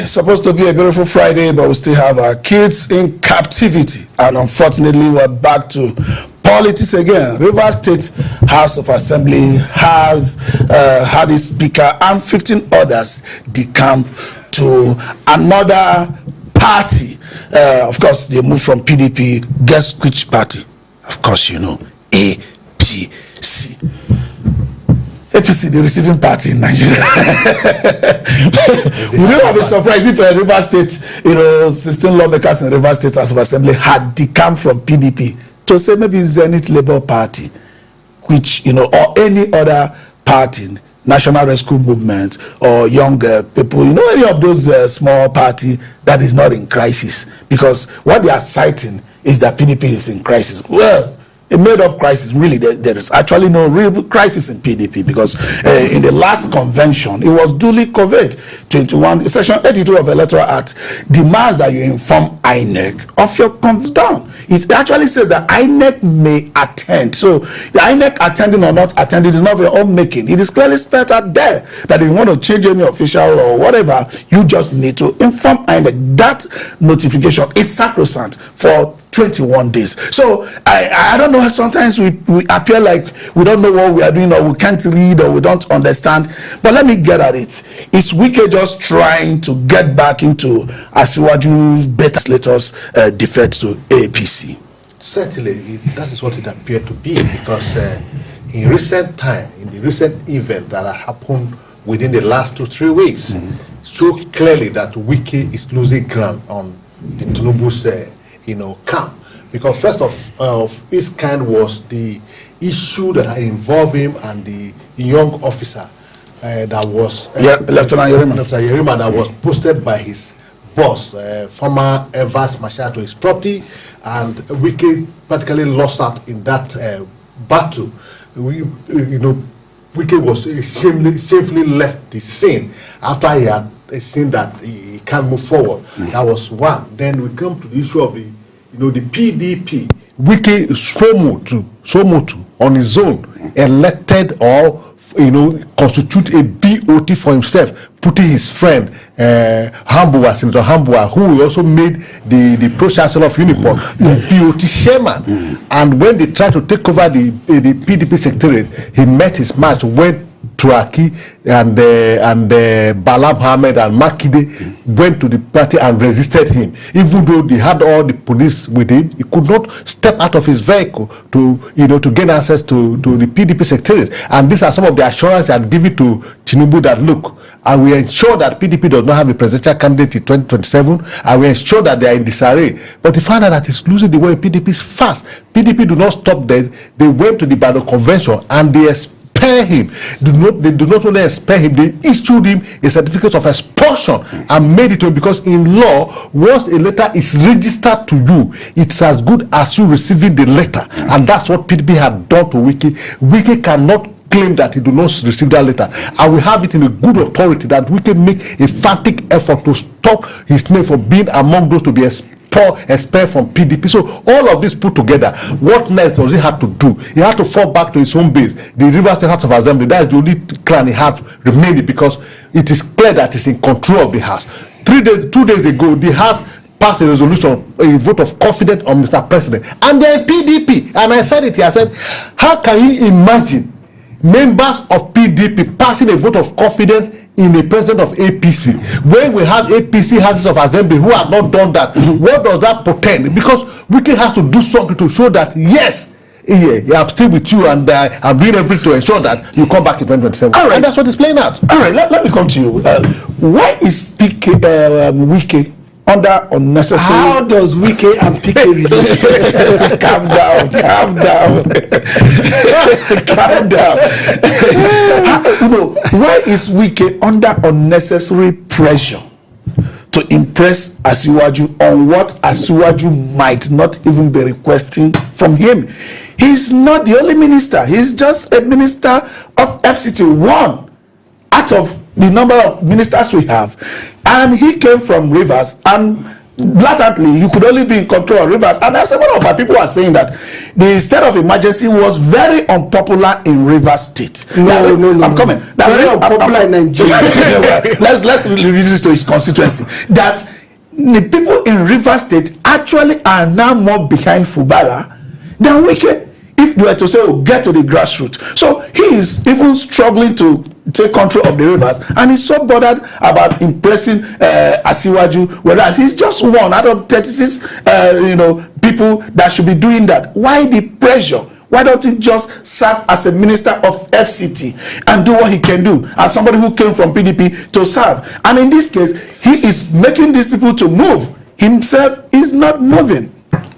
It's supposed to be a beautiful Friday, but we still have our kids in captivity. And unfortunately, we're back to politics again. Rivers State House of Assembly has had a speaker and 15 others decamp to another party. Of course, they moved from PDP. Guess which party? Of course, you know, APC. APC, the receiving party in Nigeria. Would you have been surprised if Rivers State, 16 lawmakers in Rivers State House of Assembly had decamped from PDP to say maybe Zenith Labour Party, which, or any other party, National Rescue Movement, or young people, any of those small party that is not in crisis? Because what they are citing is that PDP is in crisis. Well, a made-up crisis. Really, there is actually no real crisis in PDP, because in the last convention, it was duly conveyed. Section 82 of the Electoral Act demands that you inform INEC of your comes down. It actually says that INEC may attend. So the INEC attending or not attending is not of your own making. It is clearly spelled out there that if you want to change any official or whatever, you just need to inform INEC. That notification is sacrosanct for 21 days. So I don't know, sometimes we appear like we don't know what we are doing, or we can't read, or we don't understand. But let me get at it. Is Wike just trying to get back into Asiwaju's better letters defect to APC? Certainly, that is what it appeared to be, because in recent time, in the recent event that happened within the last 2-3 weeks, shows clearly that Wike is losing ground on the Tinubu's camp. Because first of its kind was the issue that involved him and the young officer that was Lieutenant Yerima, that was posted by his boss, former Vice Marshal, to his property, and Wike practically lost out in that battle. Wike was safely left the scene after he had seen that he can't move forward. That was one. Then we come to the issue of the PDP. Wike Somotu on his own elected or constitute a BOT for himself, putting his friend Senator Hambua, who also made the pro chancellor of Uniport, BOT chairman. And when they tried to take over the PDP secretariat, he met his match, went to Aki, and Bala Mohammed and Makide went to the party and resisted him. Even though they had all the police with him, he could not step out of his vehicle to gain access to the PDP secretariat. And these are some of the assurances they had given to Tinubu that, look, I will ensure that PDP does not have a presidential candidate in 2027. I will ensure that they are in disarray. But he found out that he's losing the way PDP is fast. PDP do not stop there. They went to the Battle Convention and they expel him. They do not only expel him, they issued him a certificate of expulsion and made it to him, because in law, once a letter is registered to you, it's as good as you receiving the letter. And that's what PDP had done to Wike. Wike cannot claim that he do not receive that letter. I will have it in a good authority that we can make a frantic effort to stop his name from being among those to be expelled from PDP. So all of this put together, what next does he have to do? He had to fall back to his home base, the Rivers State House of Assembly. That is the only clan he had remaining, because it is clear that he's in control of the House. 2 days ago, the House passed a resolution, a vote of confidence on Mr. President, and they're PDP. And I said it here, I said, how can you imagine members of PDP passing a vote of confidence in a president of APC when we have APC houses of assembly who have not done that? What does that portend? Because Wike has to do something to show that, yes, I'm still with you, and I'm doing everything to ensure that you come back in 2027. All right. And that's what is playing out. All right, let me come to you. Why is Wike under unnecessary? How does Wike and PK relate? Calm down. Calm down. Why is Wike under unnecessary pressure to impress Asiwaju on what Asiwaju might not even be requesting from him? He's not the only minister. He's just a minister of FCT, one out of the number of ministers we have, and he came from Rivers, and blatantly, you could only be in control of rivers. And as one of our people are saying that the state of emergency was very unpopular in Rivers State. No. I'm coming. That very unpopular in Nigeria. let's reduce this to his constituency. That the people in Rivers State actually are now more behind Fubara than Wike. If you were to say, oh, get to the grassroots. So he is even struggling to take control of the rivers, and he's so bothered about impressing Asiwaju, whereas he's just one out of 36 people that should be doing that. Why the pressure? Why don't he just serve as a minister of FCT and do what he can do as somebody who came from PDP to serve? And in this case, he is making these people to move. Himself is not moving.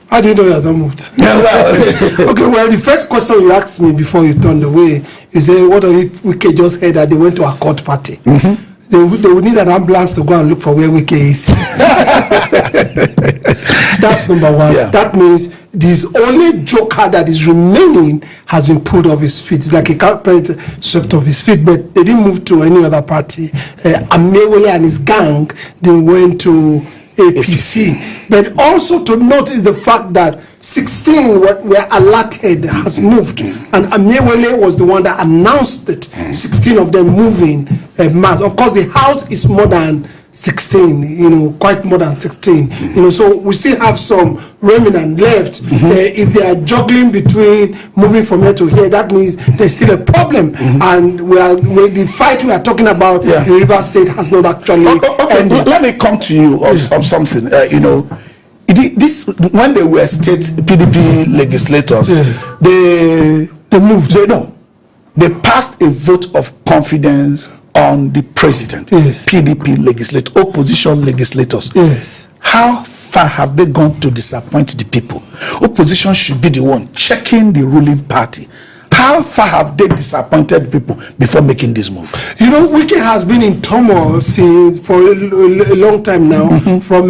How do you know you have not moved? Okay, well, the first question you asked me before you turned away, you say, what if Wike just heard that they went to a court party? They would need an ambulance to go and look for where Wike is. That's number one. Yeah. That means this only joker that is remaining has been pulled off his feet. It's like a carpet swept off his feet, but they didn't move to any other party. Amewele and his gang, they went to APC. But also to note is the fact that 16 were alerted has moved, and Amewele was the one that announced it. 16 of them moving mass. Of course, the house is more than 16, quite more than 16. So we still have some remnant left. If they are juggling between moving from here to here, that means there's still a problem. And the fight we are talking about, the River State has not actually ended. Let me come to you of something. This when they were state PDP legislators, they moved. They passed a vote of confidence on the president. PDP legislators, opposition legislators. How far have they gone to disappoint the people? Opposition should be the one checking the ruling party. How far have they disappointed people before making this move? Wike has been in turmoil for a long time now. From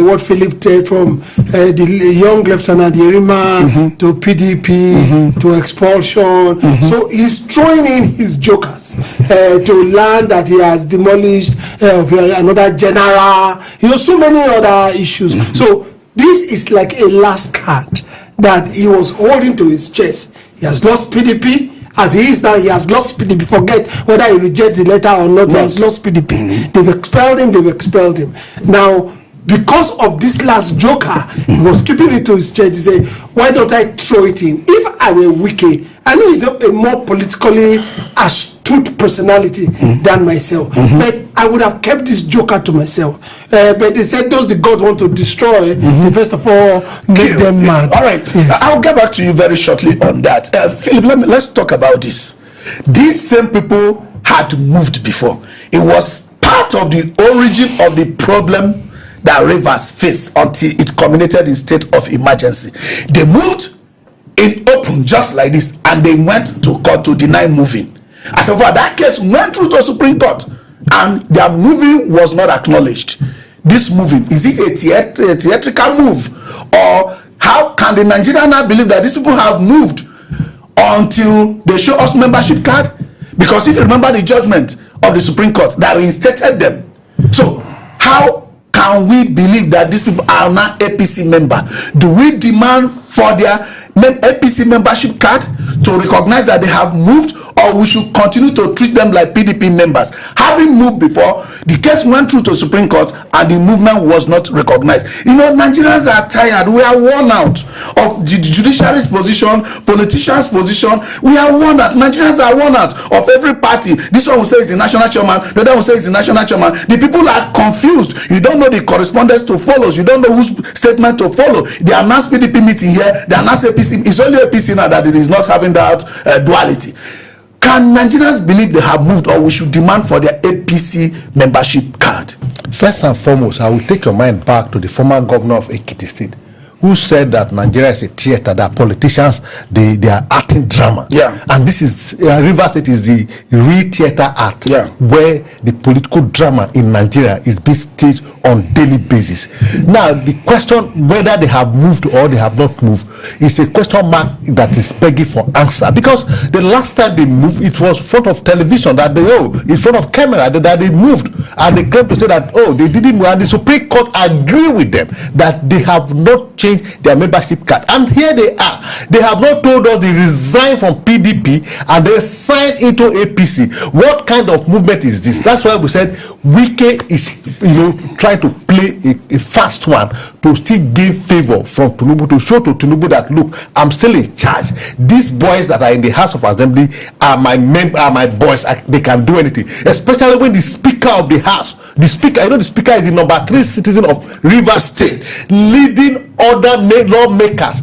what Philip said, from the young Lieutenant Yerima to PDP to expulsion. So he's throwing in his jokers to learn that he has demolished another general. So many other issues. So this is like a last card that he was holding to his chest. He has lost PDP. As he is now, he has lost PDP. Forget whether he rejects the letter or not. He has lost PDP. They've expelled him. Now, because of this last joker, he was keeping it to his chest. He said, why don't I throw it in? If I were Wike, I know he's a more politically astute personality than myself. But I would have kept this joker to myself. But they said those the gods want to destroy, they first of all make them mad. All right. I'll get back to you very shortly on that. Philip, let's talk about this. These same people had moved before. It was part of the origin of the problem that Rivers faced until it culminated in state of emergency. They moved in open just like this, and they went to court to deny moving. As of that case went through to Supreme Court, and their moving was not acknowledged. This moving, is it a theatrical move, or how can the Nigerian now believe that these people have moved until they show us membership card? Because if you remember the judgment of the Supreme Court that reinstated them, so how can we believe that these people are now APC member? Do we demand for their APC membership card to recognize that they have moved, or we should continue to treat them like PDP members? Having moved before, the case went through to Supreme Court and the movement was not recognized. Nigerians are tired. We are worn out of the judiciary's position, politicians' position. We are worn out. Nigerians are worn out of every party. This one will say is the national chairman, the other will say is the national chairman. The people are confused. You don't know the correspondence to follow. You don't know whose statement to follow. They announced PDP meeting here. They announced APC. It's only APC now that it is not having that duality. Can Nigerians believe they have moved, or we should demand for their APC membership card? First and foremost, I will take your mind back to the former governor of Ekiti State, who said that Nigeria is a theater, that politicians they are acting drama. Yeah. And this is Rivers State is the real theater art, Yeah. where the political drama in Nigeria is being staged on daily basis. Now the question whether they have moved or they have not moved is a question mark that is begging for answer, because the last time they moved, it was in front of television, that they in front of camera that they moved, and they claim to say that they didn't move, and the Supreme Court agree with them that they have not changed their membership card. And here they are, they have not told us they resign from PDP and they sign into APC. What kind of movement is this? That's why we said Wike is trying to play a fast one to still gain favor from Tinubu, to show to Tinubu that look, I'm still in charge. These boys that are in the House of Assembly are my boys. They can do anything, especially when the Speaker of the House, the Speaker is the number 3 citizen of Rivers State, leading other lawmakers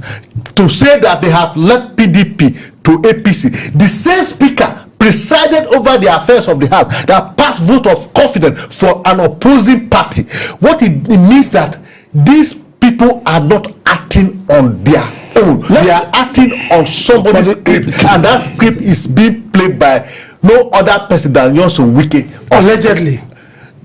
to say that they have left PDP to APC. The same Speaker presided over the affairs of the House that passed vote of confidence for an opposing party. What it means that these people are not acting on their own. They are acting on somebody's script, and that script is being played by no other person than Nyesom Wike. Allegedly.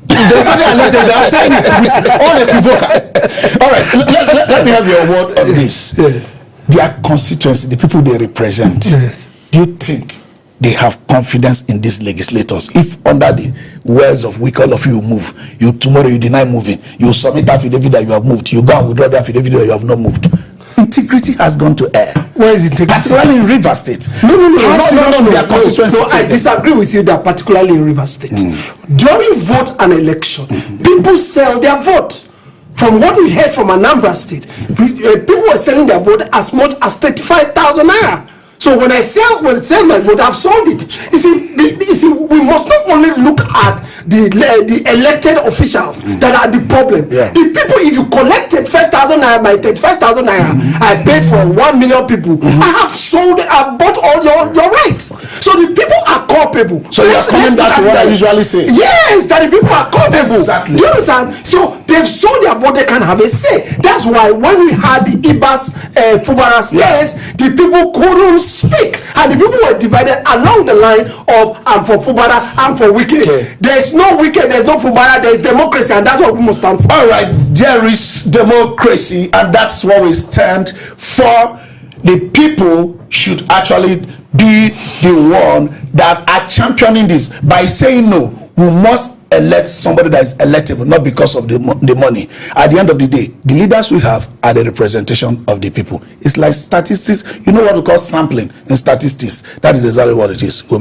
I'm saying it all a provoker. All right, let me have your word on this. Yes. Their constituency, the people they represent. Yes. Do you think they have confidence in these legislators? If under the words of Wike, all of you move, tomorrow you deny moving, you submit affidavit that you have moved, you go and withdraw the affidavit that you have not moved. Integrity has gone to air. Where is integrity? Particularly in Rivers State. No, I disagree with you that particularly in Rivers State. During vote and election, people sell their vote. From what we heard from Anambra State, people were selling their vote as much as 35,000 naira. So when I sell my vote, I've sold it. You see, we must not only look at the elected officials that are the problem. Yeah. The people, if you collected 5,000 naira, my 35,000 naira, I paid for 1 million people. I bought all your rights. So the people are culpable. So you are coming back to what I usually say. Yes, that the people are culpable. Exactly. Do you understand? So they've sold their vote, they can have a say. That's why when we had the Ibas Fubara case, the people couldn't speak, and the people were divided along the line of I'm for Fubara, I'm for Wike. Okay. There's no Wike, there's no Fubara, there's democracy, and that's what we must stand for. All right, there is democracy, and that's what we stand for. The people should actually be the one that are championing this by saying no. We must elect somebody that is electable, not because of the money. At the end of the day, the leaders we have are the representation of the people. It's like statistics. You know what we call sampling in statistics. That is exactly what it is. We'll be